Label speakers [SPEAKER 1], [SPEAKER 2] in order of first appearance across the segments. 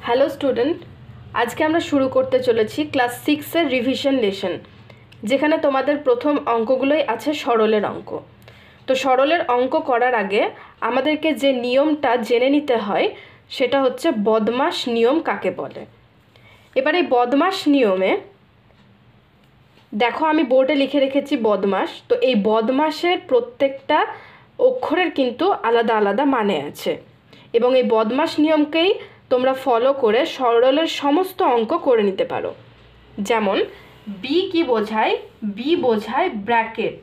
[SPEAKER 1] Hello student, আজকে আমরা শুরু করতে চলেছি ক্লাস 6 এর রিভিশন লেসন, যেখানে তোমাদের প্রথম অঙ্কগুলোই আছে সরলের অঙ্ক। তো সরলের অঙ্ক করার আগে আমাদেরকে যে নিয়মটা জেনে নিতে হয় সেটা হচ্ছে বদমাশ নিয়ম কাকে বলে। এবার এই বদমাশ নিয়মে দেখো আমি বোর্ডে লিখে রেখেছি বদমাশ। তো এই বদমাশের প্রত্যেকটা অক্ষরের কিন্তু আলাদা আলাদা মানে আছে, এবং এই বদমাশ নিয়মকেই তোমরা ফলো করে সরলের সমস্ত অঙ্ক করে নিতে পারো। যেমন বি কি বোঝায়? বি বোঝায় ব্র্যাকেট,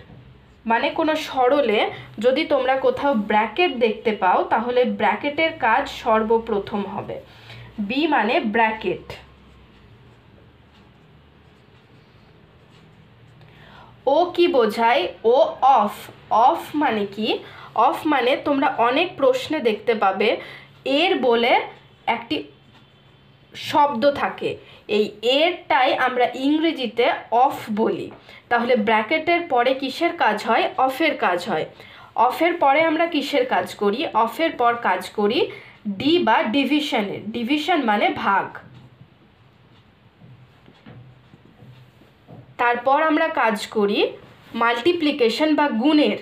[SPEAKER 1] মানে কোনো সরলে যদি তোমরা কোথাও ব্র্যাকেট দেখতে পাও তাহলে ব্র্যাকেটের কাজ সর্বপ্রথম হবে। বি মানে ব্র্যাকেট। ও কি বোঝায়? ও অফ। অফ মানে কি? অফ মানে তোমরা অনেক প্রশ্নে দেখতে পাবে এর বলে একটি শব্দ থাকে, এই এরটাই আমরা ইংরেজিতে অফ বলি। তাহলে ব্র্যাকেটের পরে কিসের কাজ হয়? অফের কাজ হয়। অফের পরে আমরা কিসের কাজ করি? অফের পর কাজ করি ডি বা ডিভিশনের। ডিভিশন মানে ভাগ। তারপর আমরা কাজ করি মাল্টিপ্লিকেশন বা গুণের।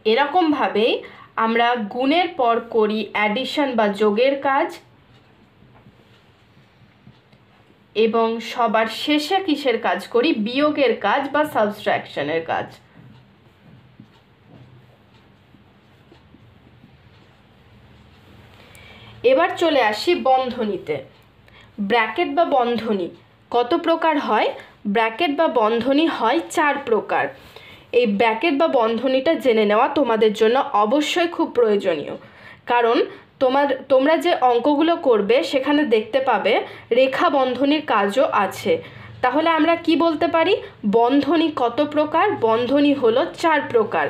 [SPEAKER 1] এরকমভাবেই আমরা গুণের পর করি অ্যাডিশন বা যোগের কাজ, এবং সবার শেষে কিসের কাজ করি? বিয়োগের কাজ বা সাবট্রাকশনের কাজ। এবার চলে আসি বন্ধনীতে। ব্র্যাকেট বা বন্ধনী কত প্রকার হয়? ব্র্যাকেট বা বন্ধনী হয় 4 প্রকার। এই ব্র্যাকেট বা বন্ধনীটা জেনে নেওয়া তোমাদের জন্য অবশ্যই খুব প্রয়োজনীয়, কারণ তোমরা যে অঙ্কগুলো করবে সেখানে দেখতে পাবে রেখা বন্ধনীর কাজও আছে। তাহলে আমরা কি বলতে পারি? বন্ধনী কত প্রকার? বন্ধনী হলো 4 প্রকার।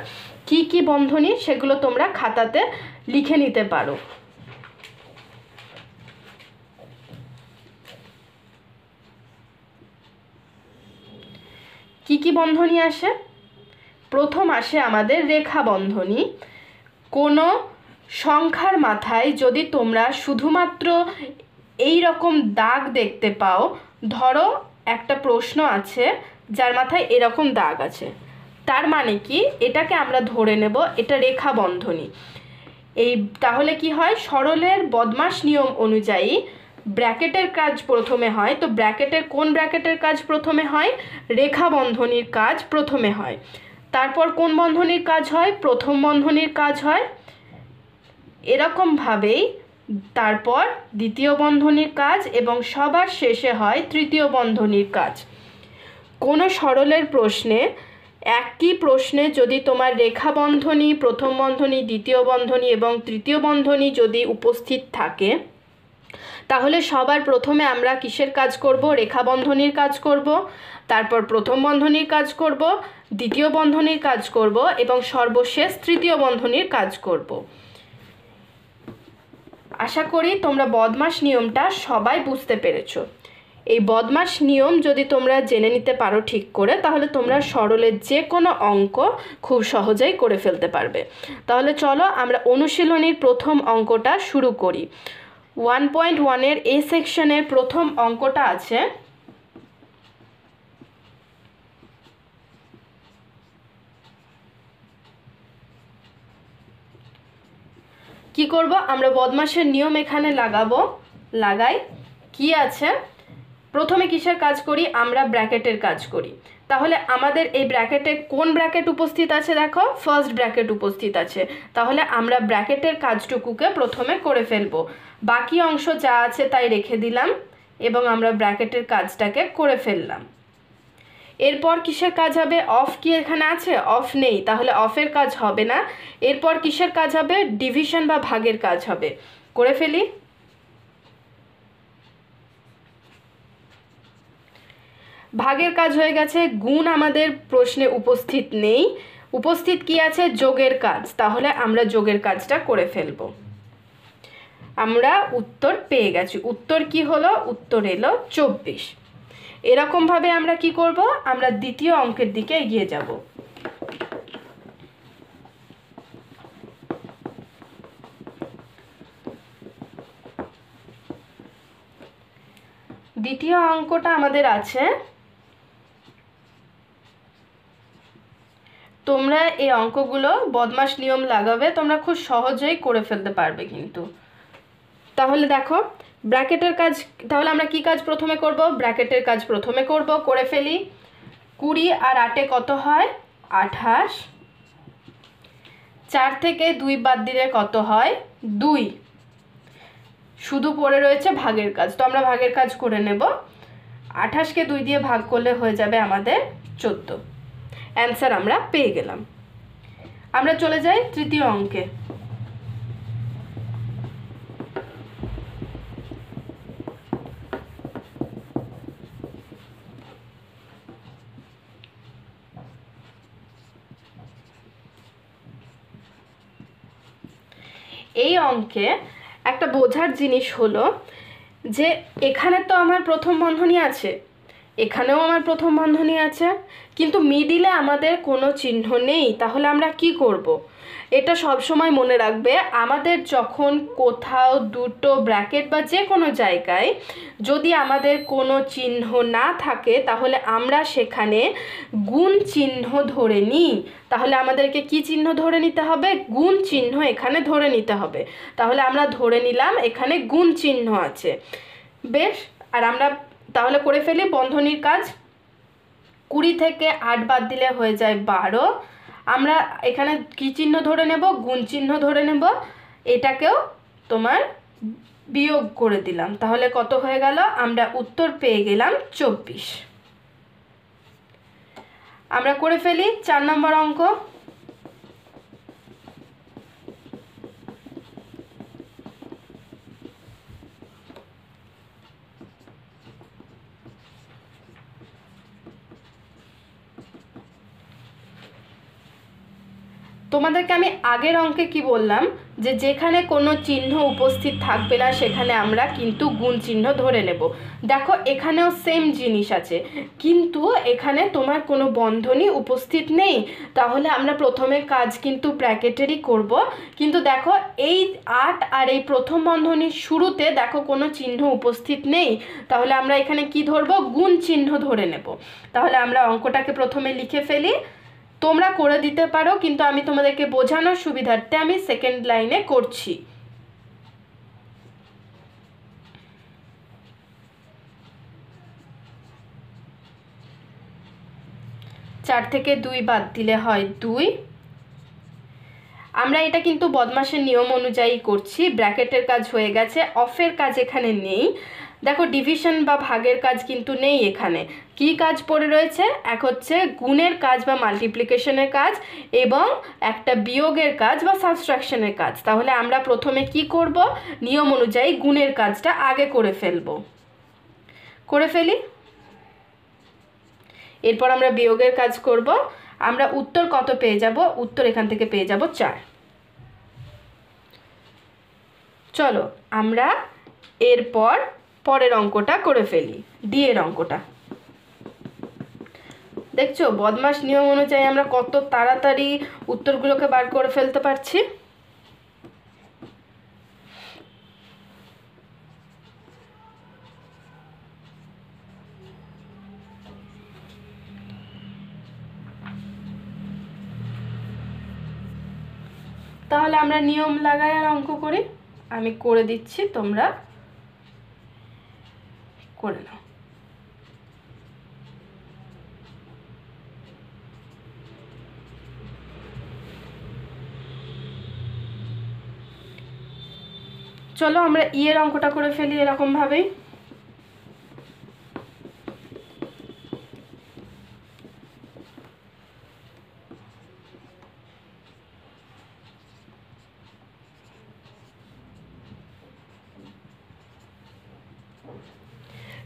[SPEAKER 1] কি কি বন্ধনী সেগুলো তোমরা খাতাতে লিখে নিতে পারো। কি কি বন্ধনী আসে? প্রথম আসে আমাদের রেখা বন্ধনী। কোনো সংখ্যার মাথায় যদি তোমরা শুধুমাত্র এই রকম দাগ দেখতে পাও, ধরো একটা প্রশ্ন আছে যার মাথায় এরকম দাগ আছে, তার মানে কি এটাকে আমরা ধরে নেব এটা রেখা বন্ধনী। তাহলে কি হয়? সরলের বদমাশ নিয়ম অনুযায়ী ব্র্যাকেটের কাজ প্রথমে হয়। তো কোন ব্র্যাকেটের কাজ প্রথমে হয়? রেখা বন্ধনীর কাজ প্রথমে হয়। তারপর কোন বন্ধনীর কাজ হয়? প্রথম বন্ধনীর কাজ হয়। এরকমভাবেই তারপর দ্বিতীয় বন্ধনীর কাজ, এবং সবার শেষে হয় তৃতীয় বন্ধনীর কাজ। কোনো সরলের প্রশ্নে একই প্রশ্নে যদি তোমার রেখা বন্ধনী, প্রথম বন্ধনী, দ্বিতীয় বন্ধনী এবং তৃতীয় বন্ধনী যদি উপস্থিত থাকে, তাহলে সবার প্রথমে আমরা কিসের কাজ করব? রেখা বন্ধনীর কাজ করব। তারপর প্রথম বন্ধনীর কাজ করব, দ্বিতীয় বন্ধনীর কাজ করব, এবং সর্বশেষ তৃতীয় বন্ধনীর কাজ করব। আশা করি তোমরা বদমাশ নিয়মটা সবাই বুঝতে পেরেছো। এই বদমাশ নিয়ম যদি তোমরা জেনে নিতে পারো ঠিক করে, তাহলে তোমরা সরলের যে কোনো অঙ্ক খুব সহজেই করে ফেলতে পারবে। তাহলে চলো আমরা অনুশীলনীর প্রথম অঙ্কটা শুরু করি। 1.1 এ সেকশনের প্রথম অঙ্কটা আছে, কি করব? আমরা বদমাশের নিয়ম এখানে লাগাই। কি আছে? প্রথমে কিসের কাজ করি? আমরা ব্র্যাকেটের কাজ করি। তাহলে আমাদের এই ব্র্যাকেটে কোন ব্র্যাকেট উপস্থিত আছে? দেখো, ফার্স্ট ব্র্যাকেট উপস্থিত আছে। তাহলে আমরা ব্র্যাকেটের কাজটুকুকে প্রথমে করে ফেলবো। বাকি অংশ যা আছে তাই রেখে দিলাম, এবং আমরা ব্র্যাকেটের কাজটাকে করে ফেললাম। এরপর কিসের কাজ হবে? অফ কি এখানে আছে? অফ নেই, তাহলে অফের কাজ হবে না। এরপর কিসের কাজ হবে? ডিভিশন বা ভাগের কাজ হবে। করে ফেলি। ভাগের কাজ হয়ে গেছে। গুণ আমাদের প্রশ্নে উপস্থিত নেই। উপস্থিত কি আছে? যোগের কাজ। তাহলে আমরা যোগের কাজটা করে ফেলব। আমরা উত্তর পেয়ে গেছি। উত্তর কি হলো? উত্তর এলো 24। এরকমভাবে আমরা কি করব? আমরা দ্বিতীয় অঙ্কের দিকে এগিয়ে যাব। দ্বিতীয় অঙ্কটা আমাদের আছে, তোমরা এই অঙ্কগুলো বদমাশ নিয়ম লাগাবে, তোমরা খুব সহজেই করে ফেলতে পারবে কিন্তু। তাহলে দেখো ব্র্যাকেটের কাজ, তাহলে আমরা কি কাজ প্রথমে করব? ব্র্যাকেটের কাজ প্রথমে করব, করে ফেলি। 20 আর 8 কত হয়? 28। 4 থেকে 2 বাদ দিলে কত হয়? 2। শুধু পড়ে রয়েছে ভাগের কাজ, তো আমরা ভাগের কাজ করে নেব। 28কে 2 দিয়ে ভাগ করলে হয়ে যাবে আমাদের 14। অ্যান্সার আমরা পেয়ে গেলাম। আমরা চলে যাই তৃতীয় অঙ্কে। এই অঙ্কে একটা বোঝার জিনিস হলো যে এখানে তো আমার প্রথম বন্ধনী আছে, এখানেও আমার প্রথম বন্ধনী আছে, কিন্তু মিডিলে আমাদের কোনো চিহ্ন নেই। তাহলে আমরা কি করব? এটা সব সময় মনে রাখবে, আমাদের যখন কোথাও দুটো ব্র্যাকেট বা যে কোনো জায়গায় যদি আমাদের কোনো চিহ্ন না থাকে, তাহলে আমরা সেখানে গুণ চিহ্ন ধরে নিই। তাহলে আমাদেরকে কি চিহ্ন ধরে নিতে হবে? গুণ চিহ্ন এখানে ধরে নিতে হবে। তাহলে আমরা ধরে নিলাম এখানে গুণ চিহ্ন আছে। বেশ, আর আমরা তাহলে করে ফেলি বন্ধনীর কাজ। 20 থেকে 8 বাদ দিলে হয়ে যায় 12। আমরা এখানে কি চিহ্ন ধরে নেব? গুণ চিহ্ন ধরে নেব। এটাকেও তোমার বিয়োগ করে দিলাম, তাহলে কত হয়ে গেল? আমরা উত্তর পেয়ে গেলাম 24। আমরা করে ফেলি 4 নম্বর অঙ্ক। তোমাদেরকে আমি আগের অঙ্কে কি বললাম, যে যেখানে কোনো চিহ্ন উপস্থিত থাকবে না সেখানে আমরা কিন্তু গুণ চিহ্ন ধরে নেব। দেখো এখানেও সেম জিনিস আছে, কিন্তু এখানে তোমার কোনো বন্ধনী উপস্থিত নেই। তাহলে আমরা প্রথমে কাজ কিন্তু ব্র্যাকেটেরই করব, কিন্তু দেখো এই 8 আর এই প্রথম বন্ধনীর শুরুতে দেখো কোনো চিহ্ন উপস্থিত নেই। তাহলে আমরা এখানে কি ধরবো? গুণ চিহ্ন ধরে নেব। তাহলে আমরা অঙ্কটাকে প্রথমে লিখে ফেলি। তোমরা করে দিতে পারো, কিন্তু আমি তোমাদেরকে বোঝানোর সুবিধার্থে আমি সেকেন্ড লাইনে করছি। 4 থেকে 2 বাদ দিলে হয় 2। আমরা এটা কিন্তু বদমাশের নিয়ম অনুযায়ী করছি। ব্র্যাকেটের কাজ হয়ে গেছে, অফের কাজ এখানে নেই। দেখো ডিভিশন বা ভাগের কাজ কিন্তু নেই এখানে। কি কাজ পড়ে রয়েছে? এক হচ্ছে গুণের কাজ বা মাল্টিপ্লিকেশনের কাজ, এবং একটা বিয়োগের কাজ বা সাবট্রাকশনের কাজ। তাহলে আমরা প্রথমে কি করব? নিয়ম অনুযায়ী গুণের কাজটা আগে করে ফেলবো। করে ফেলি। এরপর আমরা বিয়োগের কাজ করব। আমরা উত্তর কত পেয়ে যাব? উত্তর এখান থেকে পেয়ে যাব 4। চলো আমরা এরপর পরের অঙ্কটা করে ফেলি, ডি এর অঙ্কটা। দেখছো বদমাশ নিয়ম অনুযায়ী আমরা কত তাড়াতাড়ি উত্তরগুলোকে বার করে ফেলতে পারছি। তাহলে আমরা নিয়ম লাগাই আর অঙ্ক করি। আমি করে দিচ্ছি, তোমরা করে নাও। চলো আমরা ই এর অঙ্কটা করে ফেলি এরকম ভাবেই।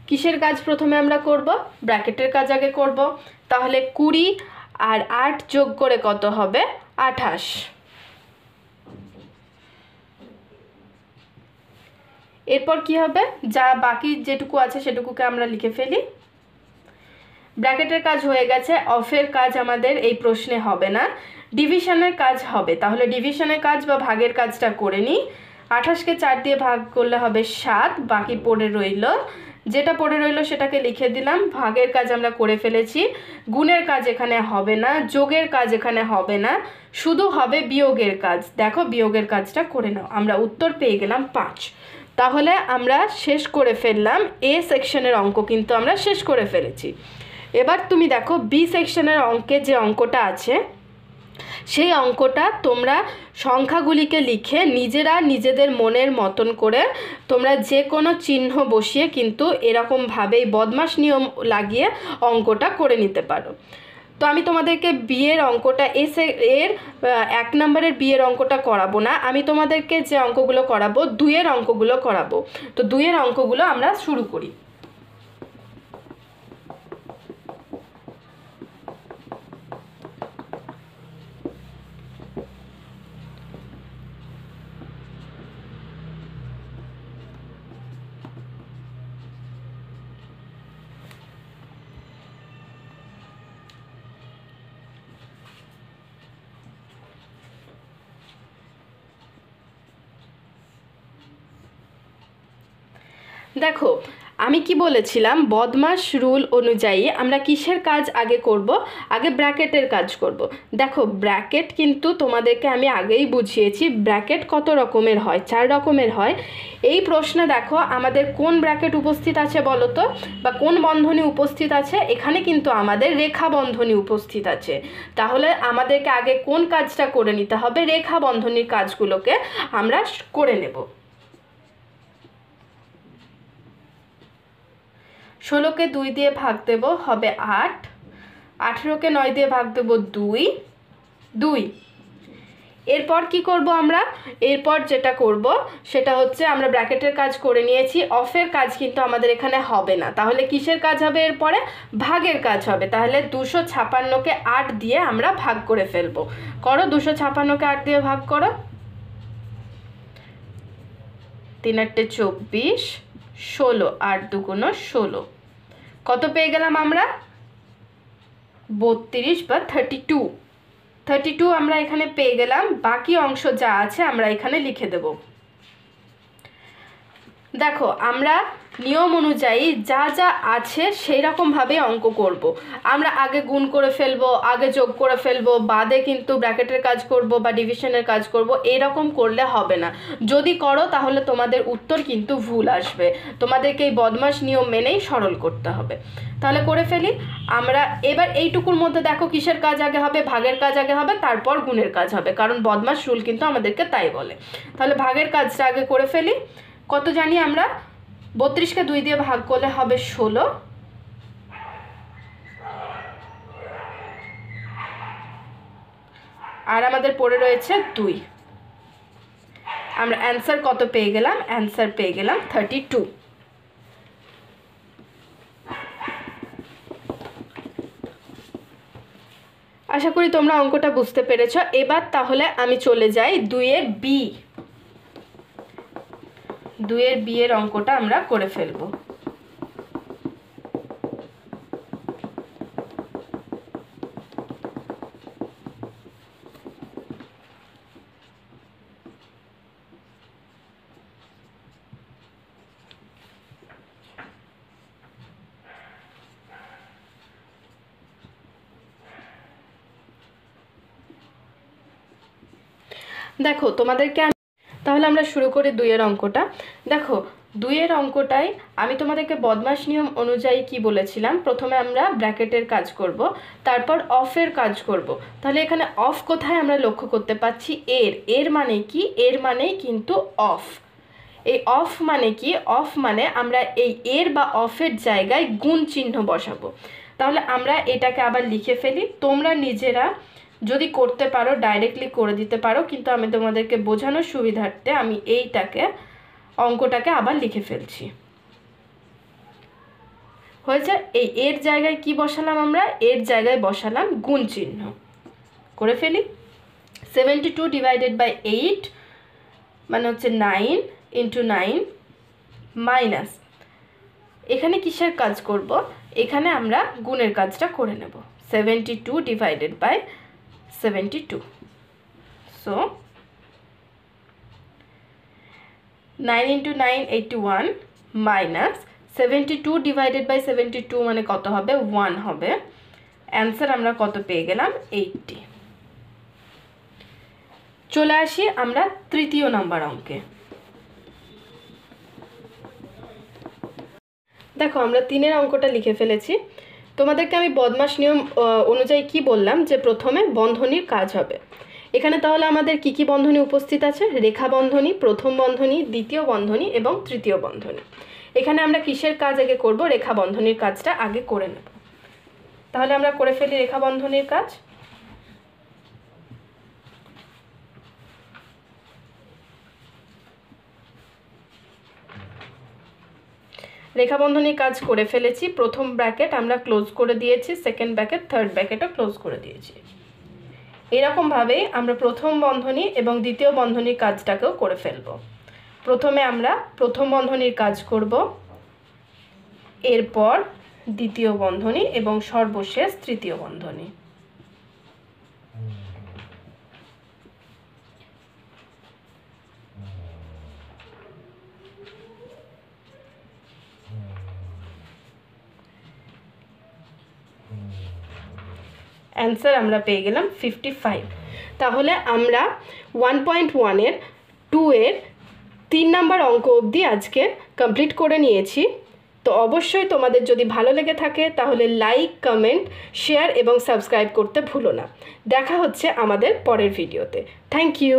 [SPEAKER 1] কিসের কাজ প্রথমে আমরা করব? ব্র্যাকেটের কাজ আগে করব। তাহলে 20 আর 8 যোগ করে কত হবে? 28। এরপর কি হবে? যা বাকি যেটুকু আছে সেটুকুকে আমরা লিখে ফেলি। ব্র্যাকেটের কাজ হয়ে গেছে, অফের কাজ আমাদের এই প্রশ্নে হবে না, ডিভিশনের কাজ হবে। তাহলে ডিভিশনের কাজ বা ভাগের কাজটা করে নিই। 28কে 4 দিয়ে ভাগ করলে হবে 7, বাকি পড়ে রইল যেটা পড়ে রইলো সেটাকে লিখে দিলাম। ভাগের কাজ আমরা করে ফেলেছি, গুণের কাজ এখানে হবে না, যোগের কাজ এখানে হবে না, শুধু হবে বিয়োগের কাজ। দেখো বিয়োগের কাজটা করে নাও। আমরা উত্তর পেয়ে গেলাম 5। তাহলে আমরা শেষ করে ফেললাম, এ সেকশনের অঙ্ক কিন্তু আমরা শেষ করে ফেলেছি। এবার তুমি দেখো বি সেকশনের অঙ্কে যে অঙ্কটা আছে, সেই অঙ্কটা তোমরা সংখ্যাগুলিকে লিখে নিজেরা নিজেদের মনের মতন করে তোমরা যে কোনো চিহ্ন বসিয়ে কিন্তু এরকমভাবেই বদমাশ নিয়ম লাগিয়ে অঙ্কটা করে নিতে পারো। তো আমি তোমাদেরকে বিয়ের অঙ্কটা এর 1 নম্বরের বিয়ের অঙ্কটা করাবো না, আমি তোমাদেরকে যে অঙ্কগুলো করাবো 2-এর অঙ্কগুলো করাবো। তো 2-এর অঙ্কগুলো আমরা শুরু করি। দেখো আমি কি বলেছিলাম, বদমাশ রুল অনুযায়ী আমরা কিসের কাজ আগে করব? আগে ব্র্যাকেটের কাজ করব। দেখো ব্র্যাকেট কিন্তু তোমাদেরকে আমি আগেই বুঝিয়েছি, ব্র্যাকেট কত রকমের হয়, 4 রকমের হয়। এই প্রশ্নে দেখো আমাদের কোন ব্র্যাকেট উপস্থিত আছে বলো তো, বা কোন বন্ধনী উপস্থিত আছে? এখানে কিন্তু আমাদের রেখা বন্ধনী উপস্থিত আছে। তাহলে আমাদেরকে আগে কোন কাজটা করে নিতে হবে? রেখা বন্ধনীর কাজগুলোকে আমরা করে নেব। 16কে 2 দিয়ে ভাগ দেব, হবে 8। 18কে 9 দিয়ে ভাগ দেব 2। এরপর কি করব আমরা? এরপর যেটা করব সেটা হচ্ছে, আমরা ব্র্যাকেটের কাজ করে নিয়েছি, অফের কাজ কিন্তু আমাদের এখানে হবে না। তাহলে কিসের কাজ হবে? এরপরে ভাগের কাজ হবে। তাহলে 256কে 8 দিয়ে আমরা ভাগ করে ফেলবো। করো, 256কে 8 দিয়ে ভাগ করো। 3 8 24, 16, 8 2 16। কত পেয়ে গেলাম আমরা? 32 বা 32 আমরা এখানে পেয়ে গেলাম। বাকি অংশ যা আছে আমরা এখানে লিখে দেব। দেখো আমরা নিয়ম অনুযায়ী যা যা আছে সেই রকমভাবে অঙ্ক করব। আমরা আগে গুণ করে ফেলবো, আগে যোগ করে ফেলবো, বাদে কিন্তু ব্র্যাকেটের কাজ করব বা ডিভিশনের কাজ করব, এরকম করলে হবে না। যদি করো তাহলে তোমাদের উত্তর কিন্তু ভুল আসবে। তোমাদেরকে এই বদমাশ নিয়ম মেনেই সরল করতে হবে। তাহলে করে ফেলি আমরা। এবার এইটুকুর মধ্যে দেখো কিসের কাজ আগে হবে? ভাগের কাজ আগে হবে, তারপর গুণের কাজ হবে, কারণ বদমাশ রুল কিন্তু আমাদেরকে তাই বলে। তাহলে ভাগের কাজটা আগে করে ফেলি। কত জানি আমরা? 32কে 2 দিয়ে ভাগ করলে হবে 16। আর আমাদের পড়ে রয়েছে 2। আমরা অ্যান্সার কত পেয়ে গেলাম? অ্যান্সার পেয়ে গেলাম 32। আশা করি তোমরা অঙ্কটা বুঝতে পেরেছ। এবার তাহলে আমি চলে যাই 2-এর বি। 2-এর বি এর অঙ্কটা আমরা করে ফেলবো। দেখো তোমাদেরকে তাহলে আমরা শুরু করি 2-এর অঙ্কটা। দেখো 2-এর অঙ্কটাই আমি তোমাদেরকে বদমাশ নিয়ম অনুযায়ী কি বলেছিলাম, প্রথমে আমরা ব্র্যাকেটের কাজ করব, তারপর অফের কাজ করব। তাহলে এখানে অফ কোথায় আমরা লক্ষ্য করতে পাচ্ছি? এর মানে কি? এর মানেই কিন্তু অফ। এই অফ মানে কি? অফ মানে আমরা এই এর বা অফের জায়গায় গুণ চিহ্ন বসাবো। তাহলে আমরা এটাকে আবার লিখে ফেলি। তোমরা নিজেরা যদি করতে পারো ডাইরেক্টলি করে দিতে পারো, কিন্তু আমি তোমাদেরকে বোঝানোর সুবিধার্থে আমি অঙ্কটাকে আবার লিখে ফেলছি। হয়েছে? এই এর জায়গায় কি বসালাম আমরা? এর জায়গায় বসালাম গুণ চিহ্ন। করে ফেলি। 72 ডিভাইডেড বাই 8 মানে হচ্ছে 9 ইন্টু 9 মাইনাস, এখানে কিসের কাজ করব? এখানে আমরা গুণের কাজটা করে নেব। 72 divided by 72, so 9 into 9 81 minus 72 divided by 72 মানে কত হবে? 1 হবে। অ্যান্সার আমরা কত পেয়ে গেলাম? 80। চলে আসি আমরা তৃতীয় নাম্বার অঙ্কে। দেখো আমরা 3-এর অঙ্কটা লিখে ফেলেছি। তোমাদেরকে আমি বদমাশ নিয়ম অনুযায়ী কি বললাম, যে প্রথমে বন্ধনীর কাজ হবে। এখানে তাহলে আমাদের কি কি বন্ধনী উপস্থিত আছে? রেখা বন্ধনী, প্রথম বন্ধনী, দ্বিতীয় বন্ধনী এবং তৃতীয় বন্ধনী। এখানে আমরা কিসের কাজ আগে করব? রেখা বন্ধনীর কাজটা আগে করে নেব। তাহলে আমরা করে ফেলি রেখা বন্ধনীর কাজ। রেখা বন্ধনীর কাজ করে ফেলেছি। প্রথম ব্র্যাকেট আমরা ক্লোজ করে দিয়েছি, সেকেন্ড ব্র্যাকেট, থার্ড ব্র্যাকেটও ক্লোজ করে দিয়েছি। এরকমভাবেই আমরা প্রথম বন্ধনী এবং দ্বিতীয় বন্ধনীর কাজটাকেও করে ফেলব। প্রথমে আমরা প্রথম বন্ধনীর কাজ করব, এরপর দ্বিতীয় বন্ধনী এবং সর্বশেষ তৃতীয় বন্ধনী। অ্যান্সার আমরা পেয়ে গেলাম 55। তাহলে আমরা 1.1-এর 2-এর 3 নাম্বার অঙ্ক অবধি আজকে কমপ্লিট করে নিয়েছি। তো অবশ্যই তোমাদের যদি ভালো লেগে থাকে তাহলে লাইক, কমেন্ট, শেয়ার এবং সাবস্ক্রাইব করতে ভুলো না। দেখা হচ্ছে আমাদের পরের ভিডিওতে। Thank you.